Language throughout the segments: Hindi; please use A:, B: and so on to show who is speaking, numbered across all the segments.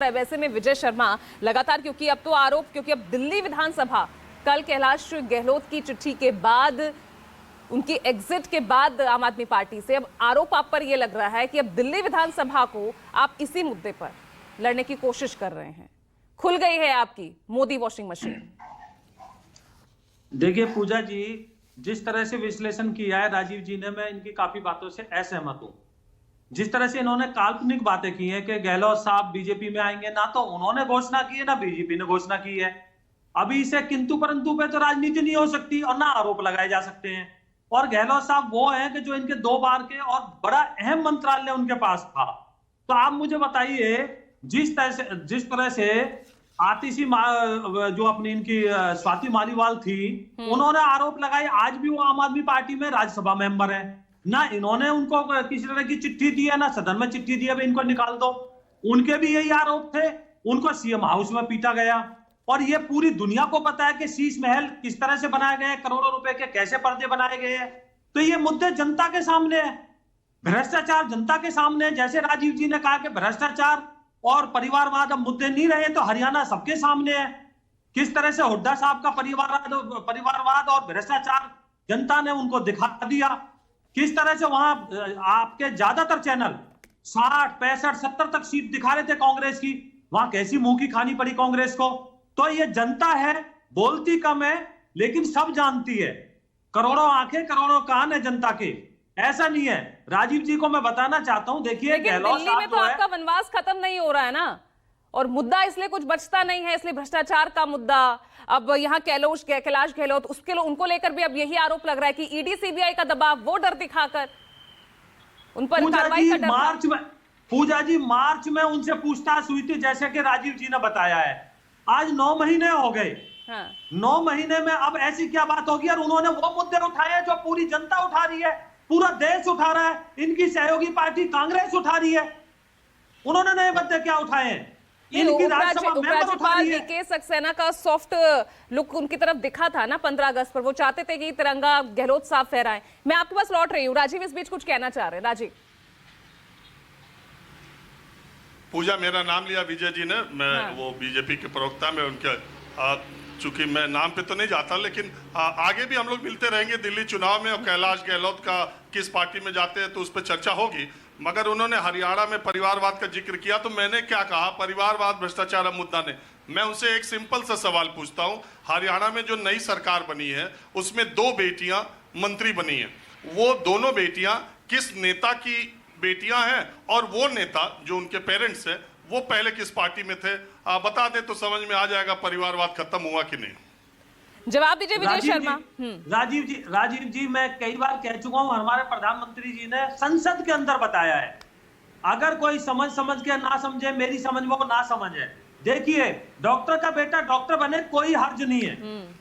A: वैसे में विजय शर्मा लगातार, क्योंकि अब तो आरोप, क्योंकि अब दिल्ली विधानसभा कल कैलाश गहलोत की चिट्ठी के बाद, उनकी एग्जिट के बाद आम आदमी पार्टी से अब आरोप आप पर यह लग रहा है कि अब दिल्ली विधानसभा को आप इसी मुद्दे पर लड़ने की कोशिश कर रहे हैं। खुल गई है आपकी मोदी वॉशिंग मशीन।
B: देखिए पूजा जी, जिस तरह से विश्लेषण किया है राजीव जी ने, मैं इनकी काफी बातों से असहमत हूं। जिस तरह से इन्होंने काल्पनिक बातें की हैं कि गहलोत साहब बीजेपी में आएंगे, ना तो उन्होंने घोषणा की है ना बीजेपी ने घोषणा की है। अभी इसे किंतु परंतु पे तो राजनीति नहीं हो सकती और ना आरोप लगाए जा सकते हैं। और गहलोत साहब वो हैं कि जो इनके 2 बार के और बड़ा अहम मंत्रालय उनके पास था। तो आप मुझे बताइए, जिस तरह से आतिशी जो अपनी इनकी स्वाति मालीवाल थी, उन्होंने आरोप लगाए, आज भी वो आम आदमी पार्टी में राज्यसभा मेंबर है। ना इन्होंने उनको किसी तरह की चिट्ठी दी है, ना सदन में चिट्ठी दी है इनको निकाल दो। उनके भी यही आरोप थे, उनको सीएम हाउस में पीटा गया। और ये पूरी दुनिया को पता है कि शीश महल किस तरह से बनाए गए, करोड़ों रुपए के कैसे पर्दे बनाए गए हैं। तो ये मुद्दे जनता के सामने है, भ्रष्टाचार जनता के सामने है। जैसे राजीव जी ने कहा कि भ्रष्टाचार और परिवारवाद अब मुद्दे नहीं रहे, तो हरियाणा सबके सामने है। किस तरह से हुड्डा साहब का परिवारवाद और भ्रष्टाचार जनता ने उनको दिखा दिया। किस तरह से वहां आपके ज्यादातर चैनल 60, 65, 70 तक सीट दिखा रहे थे कांग्रेस की, वहां कैसी मुंह की खानी पड़ी कांग्रेस को। तो ये जनता है, बोलती कम है लेकिन सब जानती है। करोड़ों आंखें करोड़ों कान है जनता के, ऐसा नहीं है। राजीव जी को मैं बताना चाहता हूं, देखिए गहलोत
A: दिल्ली में तो आपका वनवास खत्म नहीं हो रहा है ना, और मुद्दा इसलिए कुछ बचता नहीं है, इसलिए भ्रष्टाचार का मुद्दा अब यहाँ कैलाश गहलोत, उसके उनको लेकर भी अब यही आरोप लग रहा है कि ईडी सीबीआई का दबाव, वो डर दिखाकर उन पर कार्रवाई का डर।
B: पूजा जी, मार्च में उनसे पूछताछ हुई थी, जैसे कि राजीव जी ने बताया है। आज 9 महीने हो गए। हाँ। 9 महीने में अब ऐसी क्या बात होगी? और उन्होंने वो मुद्दे उठाए जो पूरी जनता उठा रही है, पूरा देश उठा रहा है, इनकी सहयोगी पार्टी कांग्रेस उठा रही है। उन्होंने नए मुद्दे क्या उठाए हैं?
A: उपराज्यपाल वीके सक्सेना का सॉफ्ट लुक उनकी तरफ दिखा था ना 15 अगस्त पर। वो चाहते थे कि तिरंगा गहलोत साहब फहराएं। मैं आपके पास लौट रही हूँ, राजीव इस बीच कुछ कहना चाह रहे हैं। राजीव।
C: पूजा, मेरा नाम लिया विजय जी ने, मैं वो बीजेपी के प्रवक्ता में उनके, चूंकि मैं नाम पे तो नहीं जाता, लेकिन आगे भी हम लोग मिलते रहेंगे दिल्ली चुनाव में, और कैलाश गहलोत का किस पार्टी में जाते हैं तो उस पर चर्चा होगी। मगर उन्होंने हरियाणा में परिवारवाद का जिक्र किया, तो मैंने क्या कहा? परिवारवाद भ्रष्टाचार अब मुद्दा नहीं। मैं उनसे एक सिंपल सा सवाल पूछता हूं, हरियाणा में जो नई सरकार बनी है उसमें 2 बेटियां मंत्री बनी हैं, वो दोनों बेटियां किस नेता की बेटियां हैं? और वो नेता जो उनके पेरेंट्स हैं वो पहले किस पार्टी में थे? बता दे तो समझ में आ जाएगा परिवारवाद खत्म हुआ कि नहीं।
A: जवाब दीजिए विजय शर्मा।
B: राजीव जी, मैं कई बार कह चुका हूं, हमारे प्रधानमंत्री जी ने संसद के अंदर बताया है, अगर कोई समझ के ना समझे, मेरी समझ वो ना समझे। देखिए, डॉक्टर का बेटा डॉक्टर बने, कोई हर्ज नहीं है,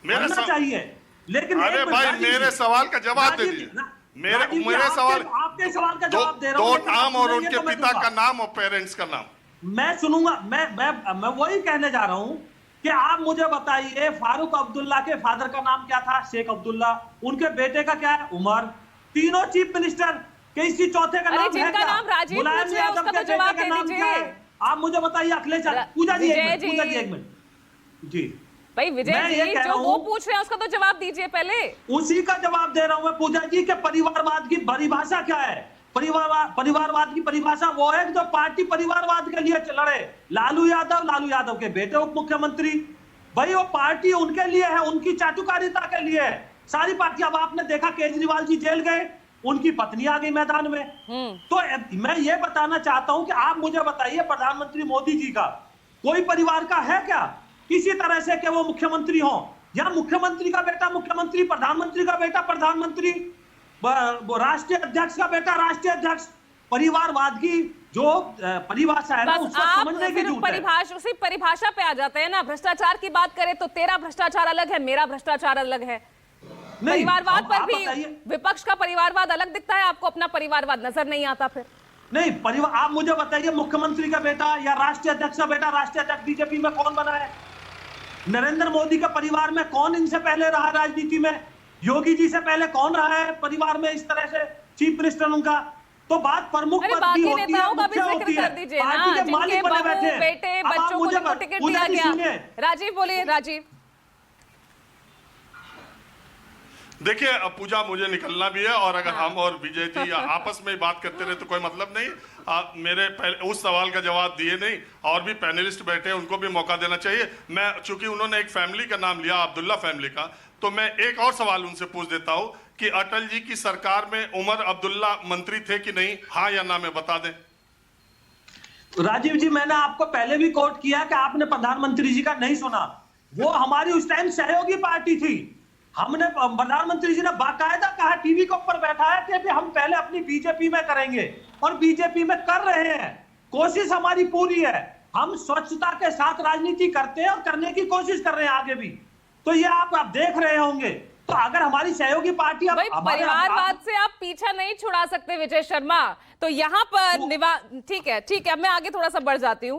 B: बनना चाहिए। लेकिन
C: अरे भाई, मेरे सवाल का जवाब दे दीजिए। मेरे सवाल,
B: आपके सवाल का जवाब दे रहा हूं।
C: 2 नाम और उनके पिता का नाम और पेरेंट्स का नाम
B: मैं सुनूंगा। मैं वही कहने जा रहा हूं कि आप मुझे बताइए, फारूक अब्दुल्ला के फादर का नाम क्या था? शेख अब्दुल्ला। उनके बेटे का क्या है? उमर। तीनों चीफ मिनिस्टर, किसी चौथे का नाम है क्या? मुलायम यादव के बेटे का नाम क्या है? आप मुझे बताइए। अखिलेश पूजा जी, एक मिनट जी
A: भाई। विजय जी, जो वो पूछ रहे हैं उसका तो जवाब दीजिए पहले।
B: उसी का जवाब दे रहा हूं मैं पूजा जी, के परिवारवाद की परिभाषा क्या है? परिवारवाद की परिभाषा वो है जो पार्टी परिवारवाद के लिए लड़े। लालू यादव के बेटे उप मुख्यमंत्री, भाई वो पार्टी उनके लिए है, उनकी चाटुकारिता के लिए है सारी पार्टी। अब आपने देखा केजरीवाल जी जेल गए, उनकी पत्नी आ गई मैदान में। तो मैं ये बताना चाहता हूं कि आप मुझे बताइए, प्रधानमंत्री मोदी जी का कोई परिवार का है क्या किसी तरह से कि वो मुख्यमंत्री हो, या मुख्यमंत्री का बेटा मुख्यमंत्री, प्रधानमंत्री का बेटा प्रधानमंत्री, राष्ट्रीय अध्यक्ष का बेटा राष्ट्रीय अध्यक्ष? परिवारवाद की जो परिभाषा है ना, उसको समझने की जरूरत है।
A: उसी परिभाषा पे आ जाते हैं ना। भ्रष्टाचार की बात करें तो तेरा भ्रष्टाचार अलग है, मेरा भ्रष्टाचार अलग है। परिवारवाद पर भी विपक्ष का परिवारवाद अलग दिखता है, आपको अपना परिवारवाद नजर नहीं आता फिर?
B: नहीं, परिवार आप मुझे बताइए, मुख्यमंत्री का बेटा या राष्ट्रीय अध्यक्ष का बेटा राष्ट्रीय अध्यक्ष बीजेपी में कौन बना है? नरेंद्र मोदी के परिवार में कौन इनसे पहले रहा राजनीति में? योगी जी से पहले कौन रहा है परिवार में इस तरह से चीफ मिनिस्टर उनका? तो बात प्रमुख
A: अरे
B: पद की
A: बाकी
B: होती है,
A: नेताओं का भी
B: मुख्य
A: जिक्र
B: होती
A: कर
B: है,
A: दीजिए ना,
B: पार्टी के
A: जिनके
B: मालिक बने
A: बहू
B: बैठे हैं।
A: बेटे
B: अब आप
A: बच्चों को
B: मुझे
A: जिनको टिकट
B: मुझे
A: दिया
B: भी
A: गया।
B: सुनिए।
A: राजीव बोलिए, राजीव।
C: देखिए पूजा, मुझे निकलना भी है और अगर हम और विजय जी आपस में ही बात करते रहे तो कोई मतलब नहीं। मेरे पहले उस सवाल का जवाब दिए नहीं, और भी पैनलिस्ट बैठे हैं, उनको भी मौका देना चाहिए। मैं चूंकि उन्होंने एक फैमिली का नाम लिया, अब्दुल्ला फैमिली का, तो मैं एक और सवाल उनसे पूछ देता हूं कि अटल जी की सरकार में उमर अब्दुल्ला मंत्री थे कि नहीं? हाँ या ना में बता दें।
B: राजीव जी, मैंने आपको पहले भी कोट किया कि आपने प्रधानमंत्री जी का नहीं सुना। वो हमारी उस टाइम सहयोगी पार्टी थी। हमने प्रधानमंत्री जी ने बाकायदा कहा, टीवी के ऊपर बैठाया कि हम पहले अपनी बीजेपी में करेंगे, और बीजेपी में कर रहे हैं। कोशिश हमारी पूरी है, हम स्वच्छता के साथ राजनीति करते हैं और करने की कोशिश कर रहे हैं आगे भी। तो ये आप देख रहे होंगे। तो अगर हमारी सहयोगी पार्टी
A: भाई परिवारवाद से आप पीछा नहीं छुड़ा सकते विजय शर्मा। तो यहाँ पर ठीक है, अब मैं आगे थोड़ा सा बढ़ जाती हूँ।